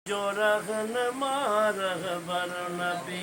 जो रहनुमा रहबर नबी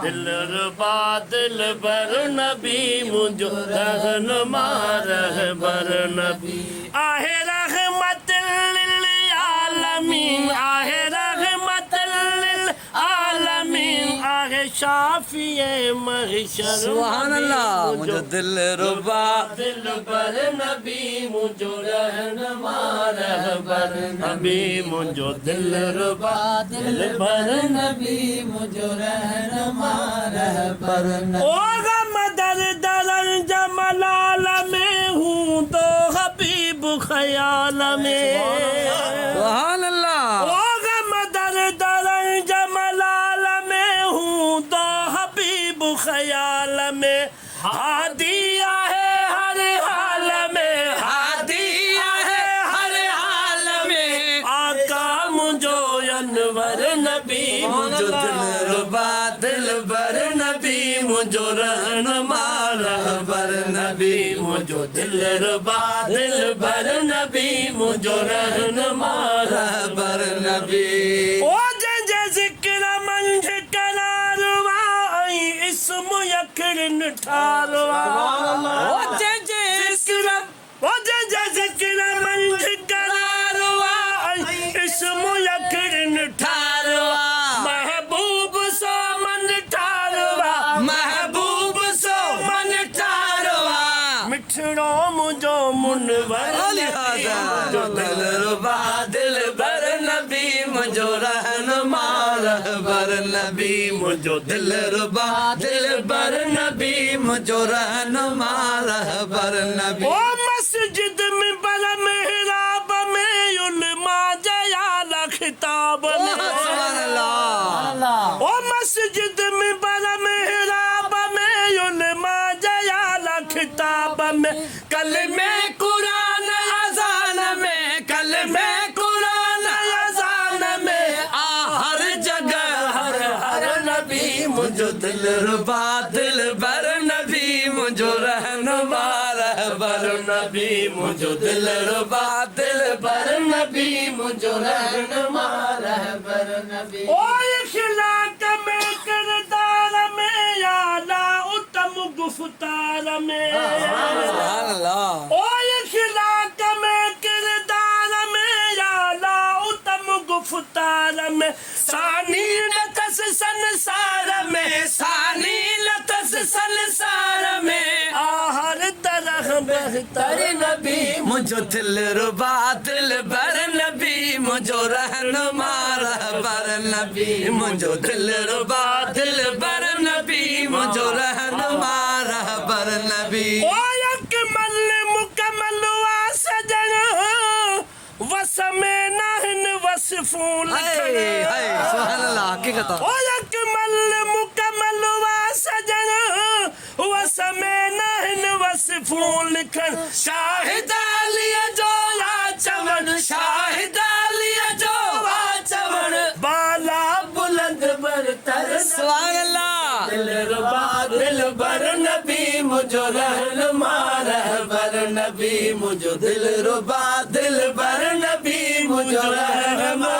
दिलरुबा दिलबर नबी मुझो रहनुमा रहबर नबी आहे रहमतुल लिल आलमीन आहे रहमतुल लिल आलमीन आहे शाफिए महशर सुभान अल्लाह मुझो दिलरुबा दिलबर नबी मुझो रहनुमा रहबर नबी मुझो दिलरुबा दिलबर नबी मुझो रहनुमा रहबर नबी ओ गमदर दरन जमलाल में हूँ तो हबीब ख्याल में सुभान अल्लाह ओ गमदर दरन जमलाल में हूँ तो हबीब ख्याल में हादिया है हर हाल में हादिया है हर हाल में आका मुझो अनवर नबी मुझो दिलरुबा दिलबर नबी मुझो रहनुमा रहबर नबी मुझो दिलरुबा दिलबर नबी मुझो रहनुमा रहबर नबी ओ जंजे जिक्र मंझ करारवा इस्म यकरन ठारवा ओ जंजे जिक्र मंझ करारवा इस्म यकरन ठारवा महबूब सो मन ठारवा महबूब सो मन ठारवा मिठड़ो मुझो मुनवर जो दिलरुबा दिलबर नबी मुझो रहनुमा रहबर नबी मुझो दिलरुबा दिलबर नबी मुझो रहनुमा रहबर नबी ओ मस्जिद में बड़ा मेहराब में उलमा जया खिताब में सुभान अल्लाह ओ मस्जिद में बड़ा मेहराब में उलमा जया खिताब में कल में कुरान अजान में कल में कुरान अजान में हर जगह हर हर नबी मुझो दिलरुबा दिलबर नबी मुझो रहनुमा रहबर नबी मुझो दिलरुबा दिलबर नबी मुझो रहनुमा रहबर नबी ओ इखलाक में किरदार में आला उत्तम गुफ्तार में सुभान अल्लाह ओ इखलाक में किरदार में आला उत्तम गुफ्तार में सानी लतस संसार में सानी लतस संसार में हर तरह बेहतर नबी मुझो दिलरुबा दिलबर नबी मुझो रहनुमा रहबर नबी मुझो दिलरुबा दिलबर नबी मुझो रहनुमा रहबर नबी ओ अकमल मुकम्मल वा सजन वस में नहन वसफूल सुभान अल्लाह हकीकत ओ अकमल मुकम्मल वा सजन वस में नहन वसफूल लिखन शाहिदा लिया जो या चमन शाहिदा लिया जो वा चमन बाला बुलंद बरतर सुभान अल्लाह दिलरुबा दिलबर नबी मुझो रहनुमा रहबर नबी मुझो दिलरुबा दिलबर नबी मुझो रहनुमा